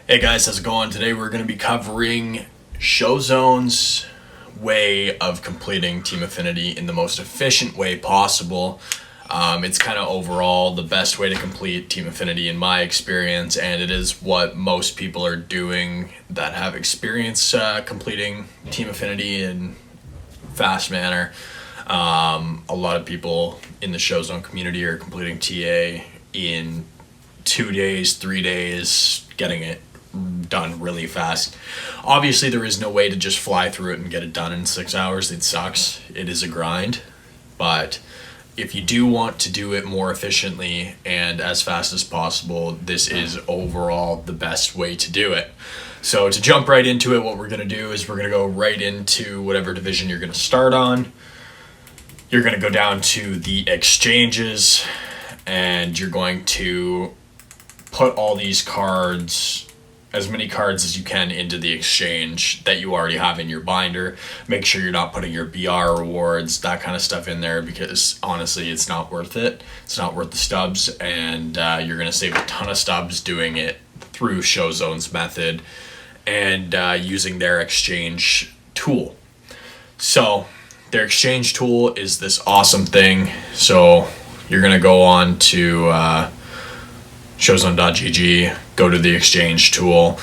Hey guys, how's it going? Today we're going to be covering Showzone's way of completing Team Affinity in the most efficient way possible. It's kind of overall the best way to complete Team Affinity in my experience, and it is what most people are doing that have experience completing Team Affinity in fast manner. A lot of people in the Showzone community are completing TA in 2 days, 3 days, getting it done really fast. Obviously, there is no way to just fly through it and get it done in 6 hours. It sucks. It is a grind. But if you do want to do it more efficiently and as fast as possible, this is overall the best way to do it. So to jump right into it, what we're going to do is we're going to go right into whatever division you're going to start on. You're going to go down to the exchanges, and you're going to put all these cards, as many cards as you can, into the exchange that you already have in your binder. Make sure you're not putting your BR rewards, that kind of stuff in there, because honestly, it's not worth it. It's not worth the stubs, and you're going to save a ton of stubs doing it through Showzone's method and using their exchange tool. So their exchange tool is this awesome thing. So you're going to go on to showzone.gg, go to the exchange tool,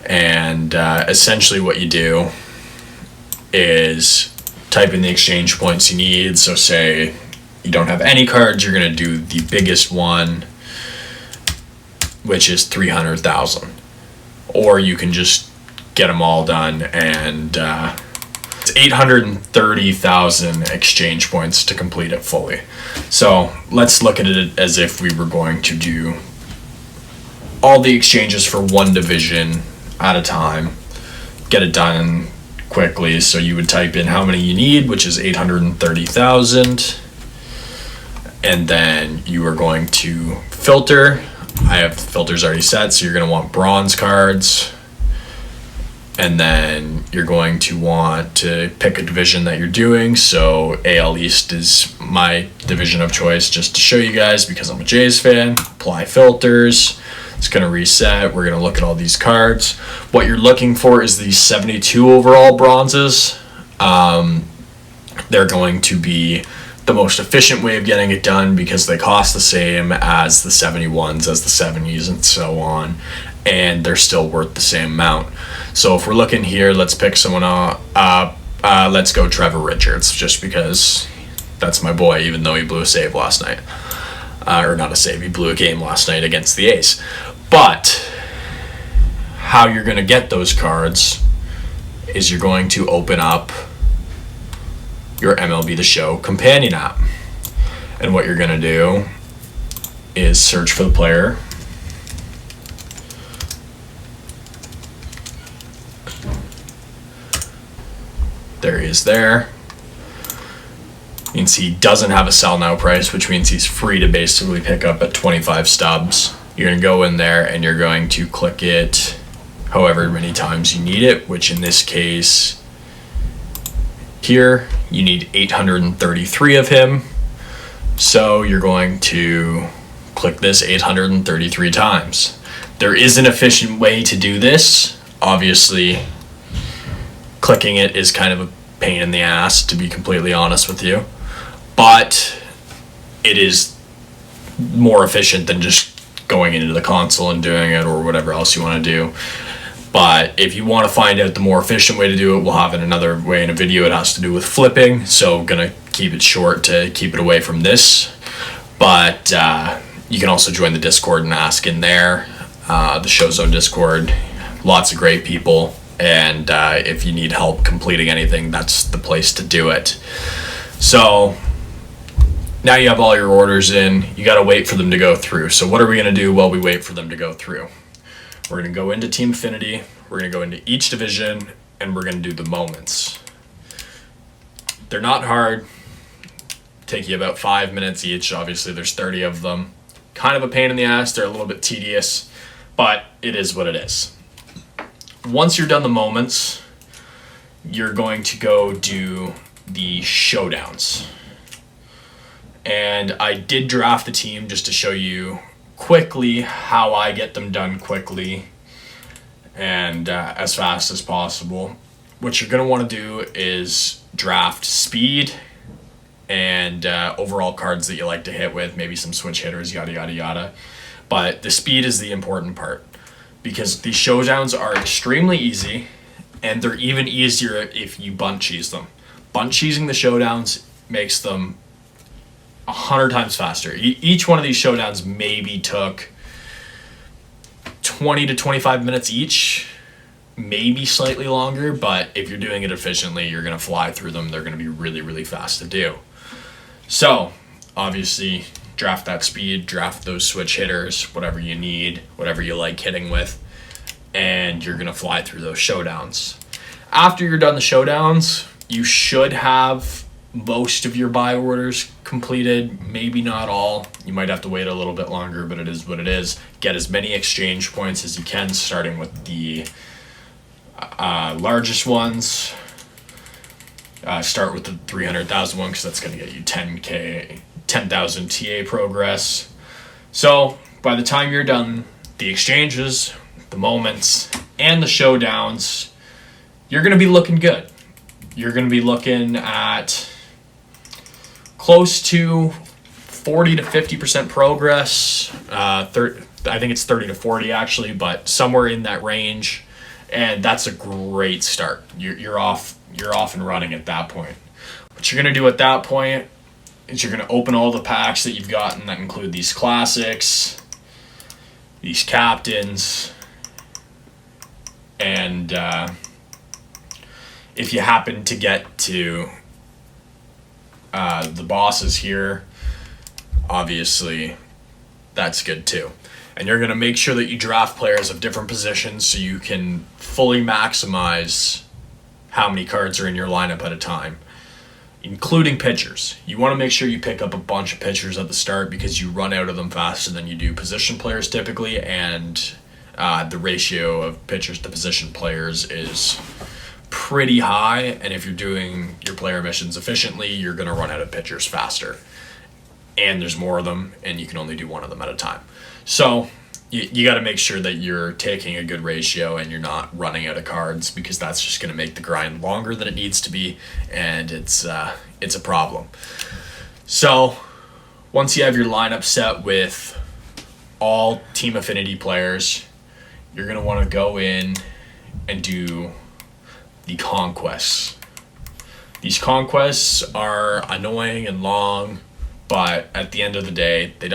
and essentially what you do is type in the exchange points you need. So say you don't have any cards, you're going to do the biggest one, which is 300,000. Or you can just get them all done, and it's 830,000 exchange points to complete it fully. So let's look at it as if we were going to do all the exchanges for one division at a time, get it done quickly. So you would type in how many you need, which is 830,000, and then you are going to filter. I have the filters already set, so you're going to want bronze cards, and then you're going to want to pick a division that you're doing. So AL East is my division of choice, just to show you guys, because I'm a Jays fan. Apply filters. It's going to reset. We're going to look at all these cards. What you're looking for is these 72 overall bronzes. They're going to be the most efficient way of getting it done because they cost the same as the 71s, as the 70s, and so on. And they're still worth the same amount. So if we're looking here, let's pick someone up. Let's go Trevor Richards, just because that's my boy, even though he blew a save last night. Or not a save, he blew a game last night against the A's. But how you're going to get those cards is you're going to open up your MLB The Show companion app. And what you're going to do is search for the player. There he is there. Means he doesn't have a sell now price, which means he's free to basically pick up at 25 stubs. You're going to go in there and you're going to click it however many times you need it, which in this case here you need 833 of him. So you're going to click this 833 times. There is an efficient way to do this. Obviously, clicking it is kind of a pain in the ass, to be completely honest with you. But it is more efficient than just going into the console and doing it, or whatever else you want to do. But if you want to find out the more efficient way to do it, we'll have it another way in a video. It has to do with flipping, so I'm going to keep it short to keep it away from this. But you can also join the Discord and ask in there. The Showzone Discord, lots of great people. And if you need help completing anything, that's the place to do it. So now you have all your orders in. You got to wait for them to go through. So what are we going to do while we wait for them to go through? We're going to go into Team Affinity. We're going to go into each division, and we're going to do the moments. They're not hard. Take you about 5 minutes each. Obviously, there's 30 of them. Kind of a pain in the ass. They're a little bit tedious, but it is what it is. Once you're done the moments, you're going to go do the showdowns. And I did draft the team just to show you quickly how I get them done quickly. and as fast as possible. What you're going to want to do is draft speed and overall cards that you like to hit with, maybe some switch hitters, yada, yada, yada. But the speed is the important part, because these showdowns are extremely easy, and they're even easier if you bunt cheese them. Bunt cheesing the showdowns makes them 100 times faster. Each one of these showdowns maybe took 20 to 25 minutes each, maybe slightly longer, but if you're doing it efficiently, you're going to fly through them. They're going to be really, really fast to do. So, obviously, draft that speed, draft those switch hitters, whatever you need, whatever you like hitting with, and you're going to fly through those showdowns. After you're done the showdowns, you should have most of your buy orders completed, maybe not all. You might have to wait a little bit longer, but it is what it is. Get as many exchange points as you can, starting with the largest ones. Start with the 300,000 one, because that's going to get you 10,000 TA progress. So by the time you're done the exchanges, the moments, and the showdowns, you're going to be looking good. You're going to be looking at close to 40 to 50% progress. I think it's 30 to 40 actually, but somewhere in that range. And that's a great start. You're off and running at that point. What you're going to do at that point is you're going to open all the packs that you've gotten that include these classics, these captains, and if you happen to get to the bosses here, obviously that's good too. And you're going to make sure that you draft players of different positions so you can fully maximize how many cards are in your lineup at a time, including pitchers. You want to make sure you pick up a bunch of pitchers at the start, because you run out of them faster than you do position players typically, and the ratio of pitchers to position players is pretty high, and if you're doing your player missions efficiently, you're going to run out of pitchers faster. And there's more of them, and you can only do one of them at a time. So you got to make sure that you're taking a good ratio and you're not running out of cards, because that's just going to make the grind longer than it needs to be, and it's a problem. So once you have your lineup set with all Team Affinity players, you're going to want to go in and do the Conquests. These Conquests are annoying and long, but at the end of the day, they're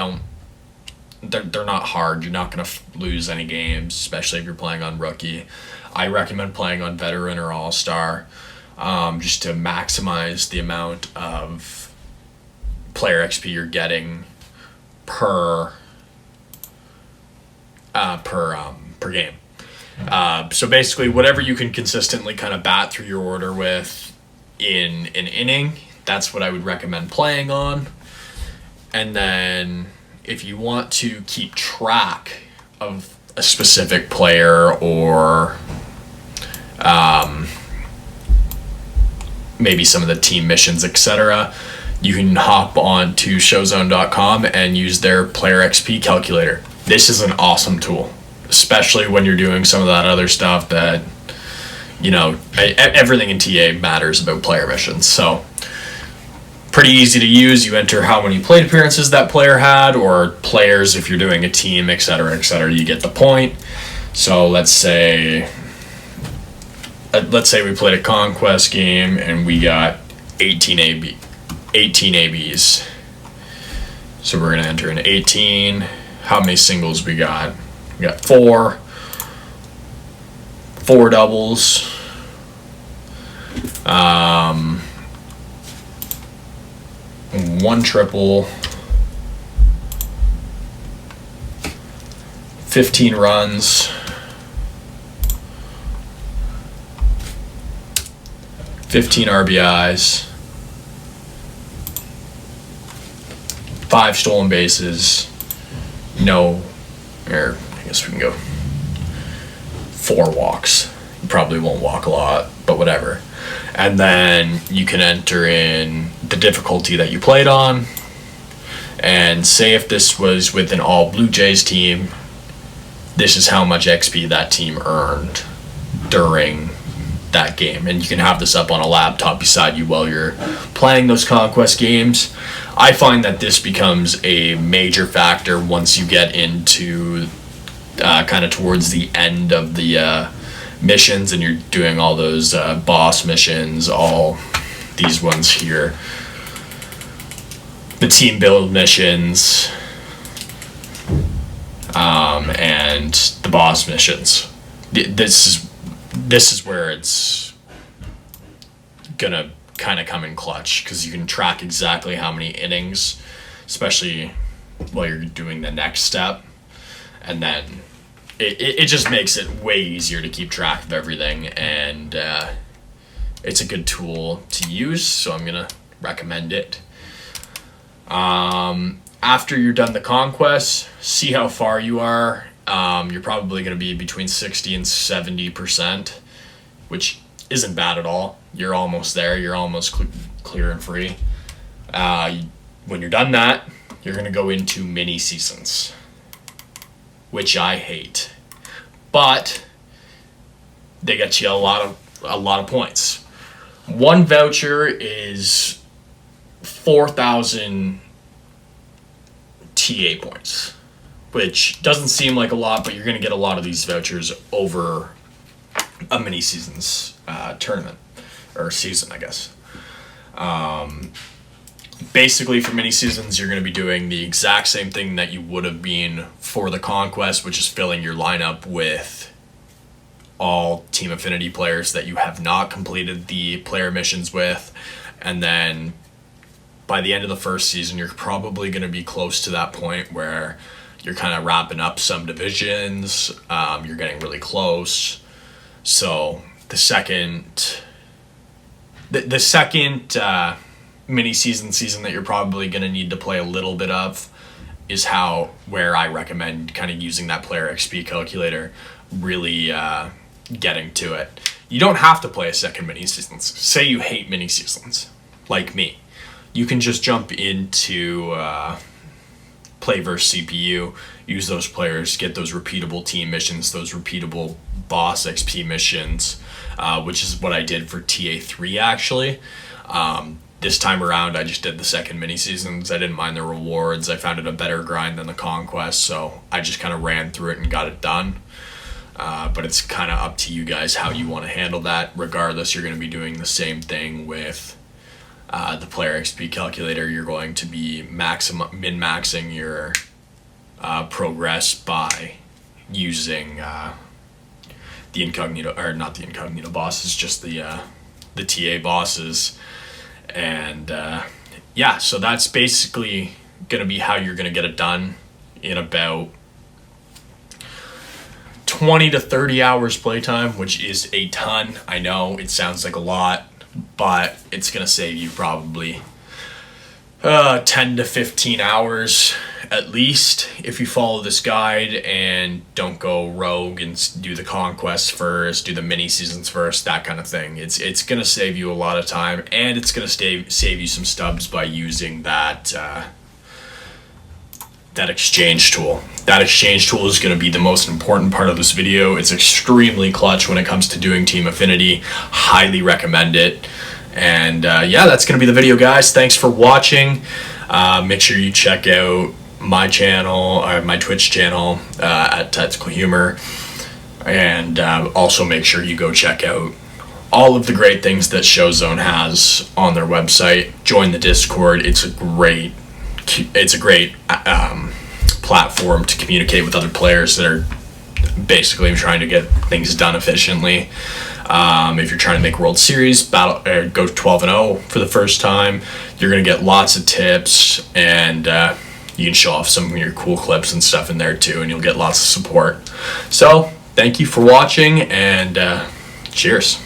not hard. You're not going to lose any games, especially if you're playing on Rookie. I recommend playing on Veteran or All-Star, just to maximize the amount of player XP you're getting per game. So basically, whatever you can consistently kind of bat through your order with in an inning, that's what I would recommend playing on. And then if you want to keep track of a specific player, or maybe some of the team missions, etc., you can hop on to showzone.com and use their player XP calculator. This is an awesome tool, especially when you're doing some of that other stuff that, everything in TA matters about player missions. So pretty easy to use. You enter how many plate appearances that player had, or players if you're doing a team, etc., etc. You get the point. So let's say we played a Conquest game and we got 18 ABs. So we're going to enter in 18. How many singles we got? We got 4 doubles. 1 triple, 15 runs, 15 RBIs, 5 stolen bases, I guess we can go 4 walks. You probably won't walk a lot, but whatever. And then you can enter in the difficulty that you played on, and say if this was with an all Blue Jays team, this is how much XP that team earned during that game. And you can have this up on a laptop beside you while you're playing those Conquest games. I find that this becomes a major factor once you get into kind of towards the end of the missions and you're doing all those boss missions, all these ones here, the team build missions, and the boss missions. This is where it's gonna kind of come in clutch, because you can track exactly how many innings, especially while you're doing the next step, and then it just makes it way easier to keep track of everything, and it's a good tool to use, so I'm gonna recommend it. After you're done the conquest, see how far you are. You're probably going to be between 60 and 70%, which isn't bad at all. You're almost there. You're almost clear and free. When you're done that, you're going to go into mini seasons, which I hate, but they get you a lot of points. One voucher is 4,000 TA points, which doesn't seem like a lot, but you're going to get a lot of these vouchers over a mini seasons tournament, or season, I guess. Basically, for mini seasons, you're going to be doing the exact same thing that you would have been for the Conquest, which is filling your lineup with all Team Affinity players that you have not completed the player missions with, and then by the end of the first season, you're probably going to be close to that point where you're kind of wrapping up some divisions. You're getting really close. So the second mini season that you're probably going to need to play a little bit of is where I recommend kind of using that player XP calculator, really getting to it. You don't have to play a second mini seasons. Say you hate mini seasons, like me. You can just jump into play versus CPU, use those players, get those repeatable team missions, those repeatable boss XP missions, which is what I did for TA3 actually. This time around, I just did the second mini seasons. I didn't mind the rewards. I found it a better grind than the Conquest, so I just kind of ran through it and got it done. But it's kind of up to you guys how you want to handle that. Regardless, you're going to be doing the same thing with the player XP calculator. You're going to be min-maxing your progress by using the incognito, or not the incognito bosses, just the TA bosses. And yeah, so that's basically going to be how you're going to get it done in about 20 to 30 hours playtime, which is a ton. I know it sounds like a lot, but it's going to save you probably 10 to 15 hours at least if you follow this guide and don't go rogue and do the conquests first, do the mini seasons first, that kind of thing. It's going to save you a lot of time, and it's going to save you some stubs by using that exchange tool. That exchange tool is going to be the most important part of this video. It's extremely clutch when it comes to doing Team Affinity. Highly recommend it. And yeah, that's going to be the video, guys. Thanks for watching. Make sure you check out my channel, or my Twitch channel at Tactical Humor. And also make sure you go check out all of the great things that Showzone has on their website. Join the Discord. It's a great platform to communicate with other players that are basically trying to get things done efficiently. If you're trying to make World Series, go 12-0 for the first time, you're going to get lots of tips, and you can show off some of your cool clips and stuff in there too, and you'll get lots of support. So thank you for watching, and cheers.